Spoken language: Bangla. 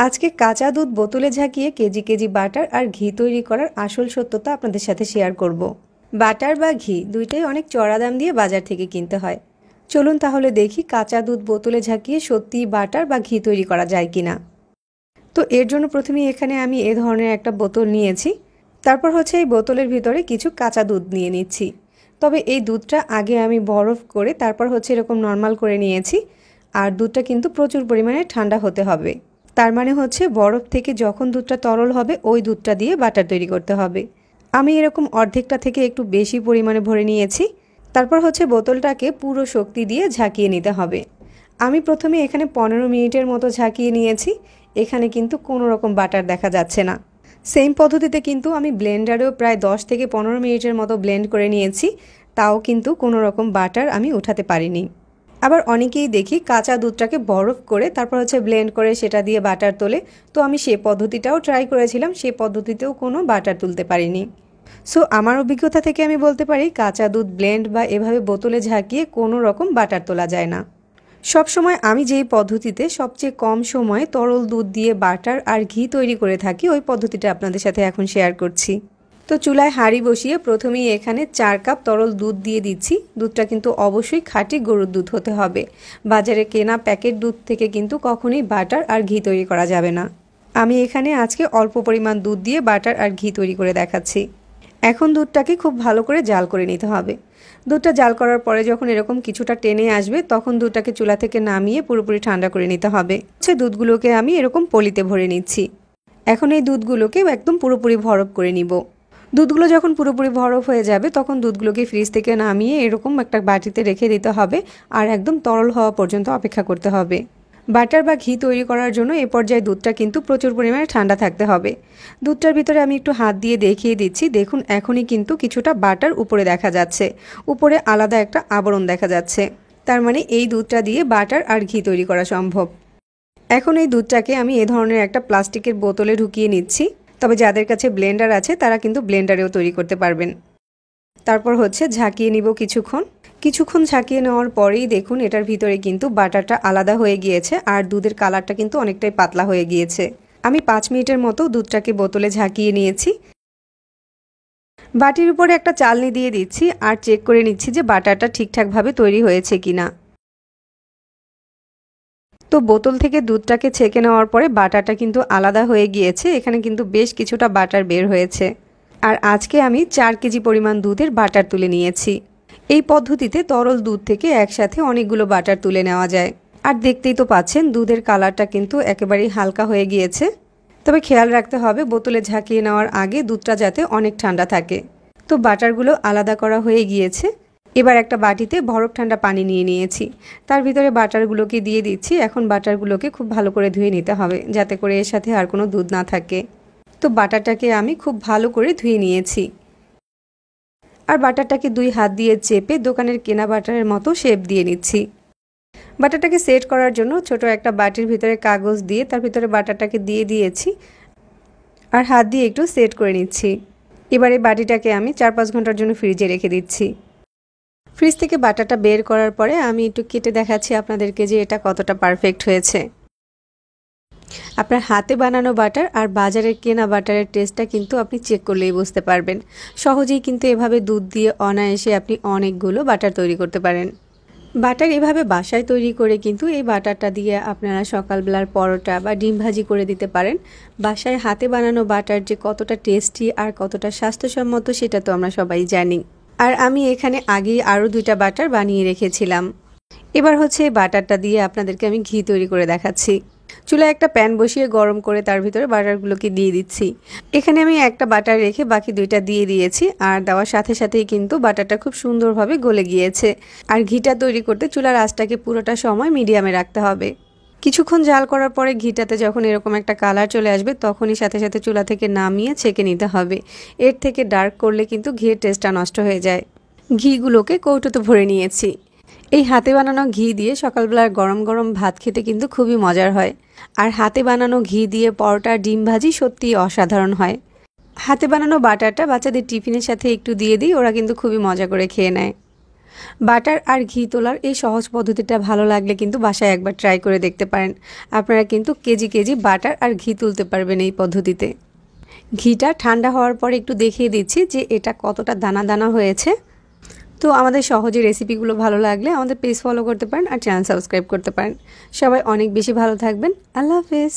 আজকে কাঁচা দুধ বোতলে ঝাঁকিয়ে কেজি কেজি বাটার আর ঘি তৈরি করার আসল সত্যতা আপনাদের সাথে শেয়ার করব। বাটার বা ঘি দুইটাই অনেক চড়া দাম দিয়ে বাজার থেকে কিনতে হয়। চলুন তাহলে দেখি কাঁচা দুধ বোতলে ঝাঁকিয়ে সত্যিই বাটার বা ঘি তৈরি করা যায় কিনা। তো এর জন্য প্রথমেই এখানে আমি এ ধরনের একটা বোতল নিয়েছি। তারপর এই বোতলের ভিতরে কিছু কাঁচা দুধ নিয়ে নিচ্ছি। তবে এই দুধটা আগে আমি বরফ করে তারপর এরকম নর্মাল করে নিয়েছি। আর দুধটা কিন্তু প্রচুর পরিমাণে ঠান্ডা হতে হবে। তার মানে বরফ থেকে যখন দুধটা তরল হবে ওই দুধটা দিয়ে বাটার তৈরি করতে হবে। আমি এরকম অর্ধেকটা থেকে একটু বেশি পরিমাণে ভরে নিয়েছি। তারপর বোতলটাকে পুরো শক্তি দিয়ে ঝাঁকিয়ে নিতে হবে। আমি প্রথমে এখানে 15 মিনিটের মতো ঝাঁকিয়ে নিয়েছি। এখানে কিন্তু কোনো রকম বাটার দেখা যাচ্ছে না। সেম পদ্ধতিতে কিন্তু আমি ব্লেন্ডারেও প্রায় 10 থেকে 15 মিনিটের মতো ব্লেন্ড করে নিয়েছি। তাও কিন্তু কোনো রকম বাটার আমি উঠাতে পারিনি। আবার অনেকেই দেখি কাঁচা দুধটাকে বরফ করে তারপর ব্লেন্ড করে সেটা দিয়ে বাটার তোলে। তো আমি সেই পদ্ধতিটাও ট্রাই করেছিলাম, সেই পদ্ধতিতেও কোনো বাটার তুলতে পারিনি। সো আমার অভিজ্ঞতা থেকে আমি বলতে পারি কাঁচা দুধ ব্লেন্ড বা এভাবে বোতলে ঝাঁকিয়ে কোনো রকম বাটার তোলা যায় না। সব সময় আমি যেই পদ্ধতিতে সবচেয়ে কম সময়ে তরল দুধ দিয়ে বাটার আর ঘি তৈরি করে থাকি ওই পদ্ধতিটা আপনাদের সাথে এখন শেয়ার করছি। তো চুলায় হাঁড়ি বসিয়ে প্রথমেই এখানে 4 কাপ তরল দুধ দিয়ে দিচ্ছি। দুধটা কিন্তু অবশ্যই খাঁটি গরুর দুধ হতে হবে। বাজারে কেনা প্যাকেট দুধ থেকে কিন্তু কখনোই বাটার আর ঘি তৈরি করা যাবে না। আমি এখানে আজকে অল্প পরিমাণ দুধ দিয়ে বাটার আর ঘি তৈরি করে দেখাচ্ছি। এখন দুধটাকে খুব ভালো করে জাল করে নিতে হবে। দুধটা জাল করার পরে যখন এরকম কিছুটা টেনে আসবে তখন দুধটাকে চুলা থেকে নামিয়ে পুরোপুরি ঠান্ডা করে নিতে হবে। দুধগুলোকে আমি এরকম পলিতে ভরে নিচ্ছি। এখন এই দুধগুলোকে একদম পুরোপুরি বরফ করে নিব। দুধগুলো যখন পুরোপুরি বরফ হয়ে যাবে তখন দুধগুলোকে ফ্রিজ থেকে নামিয়ে এরকম একটা বাটিতে রেখে দিতে হবে আর একদম তরল হওয়া পর্যন্ত অপেক্ষা করতে হবে। বাটার বা ঘি তৈরি করার জন্য এ পর্যায়ে দুধটা কিন্তু প্রচুর পরিমাণে ঠান্ডা থাকতে হবে। দুধটার ভিতরে আমি একটু হাত দিয়ে দেখিয়ে দিচ্ছি। দেখুন এখনই কিন্তু কিছুটা বাটার উপরে দেখা যাচ্ছে, উপরে আলাদা একটা আবরণ দেখা যাচ্ছে। তার মানে এই দুধটা দিয়ে বাটার আর ঘি তৈরি করা সম্ভব। এখন এই দুধটাকে আমি এ ধরনের একটা প্লাস্টিকের বোতলে ঢুকিয়ে নিচ্ছি। তবে যাদের কাছে ব্লেন্ডার আছে তারা কিন্তু ব্লেন্ডারেও তৈরি করতে পারবেন। তারপর ঝাঁকিয়ে নিব কিছুক্ষণ ঝাঁকিয়ে নেওয়ার পরেই দেখুন এটার ভিতরে কিন্তু বাটারটা আলাদা হয়ে গিয়েছে আর দুধের কালারটা কিন্তু অনেকটাই পাতলা হয়ে গিয়েছে। আমি 5 মিনিটের মতো দুধটাকে বোতলে ঝাঁকিয়ে নিয়েছি। বাটির উপরে একটা চালনি দিয়ে দিচ্ছি আর চেক করে নিচ্ছি যে বাটারটা ঠিকঠাকভাবে তৈরি হয়েছে কিনা। তো বোতল থেকে দুধটাকে ছেঁকে নেওয়ার পরে বাটারটা কিন্তু আলাদা হয়ে গিয়েছে। এখানে কিন্তু বেশ কিছুটা বাটার বের হয়েছে। আর আজকে আমি 4 কেজি পরিমাণ দুধের বাটার তুলে নিয়েছি। এই পদ্ধতিতে তরল দুধ থেকে একসাথে অনেকগুলো বাটার তুলে নেওয়া যায়। আর দেখতেই তো পাচ্ছেন দুধের কালারটা কিন্তু একেবারেই হালকা হয়ে গিয়েছে। তবে খেয়াল রাখতে হবে বোতলে ঝাঁকিয়ে নেওয়ার আগে দুধটা যাতে অনেক ঠান্ডা থাকে। তো বাটারগুলো আলাদা করা হয়ে গিয়েছে। এবার একটা বাটিতে বরফ ঠান্ডা পানি নিয়ে নিয়েছি, তার ভিতরে বাটারগুলোকে দিয়ে দিচ্ছি। এখন বাটারগুলোকে খুব ভালো করে ধুয়ে নিতে হবে যাতে করে এর সাথে আর কোনো দুধ না থাকে। তো বাটারটাকে আমি খুব ভালো করে ধুয়ে নিয়েছি আর বাটারটাকে 2 হাত দিয়ে চেপে দোকানের কেনা বাটারের মতো শেপ দিয়ে নিচ্ছি। বাটারটাকে সেট করার জন্য ছোট একটা বাটির ভিতরে কাগজ দিয়ে তার ভিতরে বাটারটাকে দিয়ে দিয়েছি আর হাত দিয়ে একটু সেট করে নিচ্ছি। এবারে বাটিটাকে আমি 4-5 ঘন্টার জন্য ফ্রিজে রেখে দিচ্ছি। ফ্রিজ থেকে বাটারটা বের করার পরে আমি একটু কেটে দেখাচ্ছি আপনাদেরকে যে এটা কতটা পারফেক্ট হয়েছে। আপনার হাতে বানানো বাটার আর বাজারের কেনা বাটারের টেস্টটা কিন্তু আপনি চেক করলেই বুঝতে পারবেন। সহজেই কিন্তু এভাবে দুধ দিয়ে অনায়াসে আপনি অনেকগুলো বাটার তৈরি করতে পারেন। বাটার এভাবে বাসায় তৈরি করে কিন্তু এই বাটারটা দিয়ে আপনারা সকালবেলার পরোটা বা ডিম ভাজি করে দিতে পারেন। বাসায় হাতে বানানো বাটার যে কতটা টেস্টি আর কতটা স্বাস্থ্যসম্মত সেটা তো আমরা সবাই জানি। আর আমি এখানে আগেই আরও 2টা বাটার বানিয়ে রেখেছিলাম। এবার বাটারটা দিয়ে আপনাদেরকে আমি ঘি তৈরি করে দেখাচ্ছি। চুলায় একটা প্যান বসিয়ে গরম করে তার ভিতরে বাটারগুলোকে দিয়ে দিচ্ছি। এখানে আমি একটা বাটার রেখে বাকি 2টা দিয়ে দিয়েছি আর দেওয়ার সাথে সাথেই কিন্তু বাটারটা খুব সুন্দরভাবে গলে গিয়েছে। আর ঘিটা তৈরি করতে চুলার আঁচটাকে পুরোটা সময় মিডিয়ামে রাখতে হবে। কিছুক্ষণ জাল করার পরে ঘিটাতে যখন এরকম একটা কালার চলে আসবে তখনই সাথে সাথে চুলা থেকে নামিয়ে ছেঁকে নিতে হবে। এর থেকে ডার্ক করলে কিন্তু ঘিয়ের টেস্টটা নষ্ট হয়ে যায়। ঘিগুলোকে কৌটোতে ভরে নিয়েছি। এই হাতে বানানো ঘি দিয়ে সকালবেলার গরম গরম ভাত খেতে কিন্তু খুবই মজার হয়। আর হাতে বানানো ঘি দিয়ে পরোটা ডিম ভাজি সত্যিই অসাধারণ হয়। হাতে বানানো বাটারটা বাচ্চাদের টিফিনের সাথে একটু দিয়ে দিই, ওরা কিন্তু খুবই মজা করে খেয়ে নেয়। বাটার আর ঘি তোলার এই সহজ পদ্ধতিটা ভালো লাগলে কিন্তু বাসায় একবার ট্রাই করে দেখতে পারেন। আপনারা কিন্তু কেজি কেজি বাটার আর ঘি তুলতে পারবেন এই পদ্ধতিতে। ঘিটা ঠান্ডা হওয়ার পরে একটু দেখিয়ে দিচ্ছি যে এটা কতটা দানা দানা হয়েছে। তো আমাদের সহজে রেসিপিগুলো ভালো লাগলে আমাদের পেজ ফলো করতে পারেন আর চ্যানেল সাবস্ক্রাইব করতে পারেন। সবাই অনেক বেশি ভালো থাকবেন। আল্লাহ হাফেজ।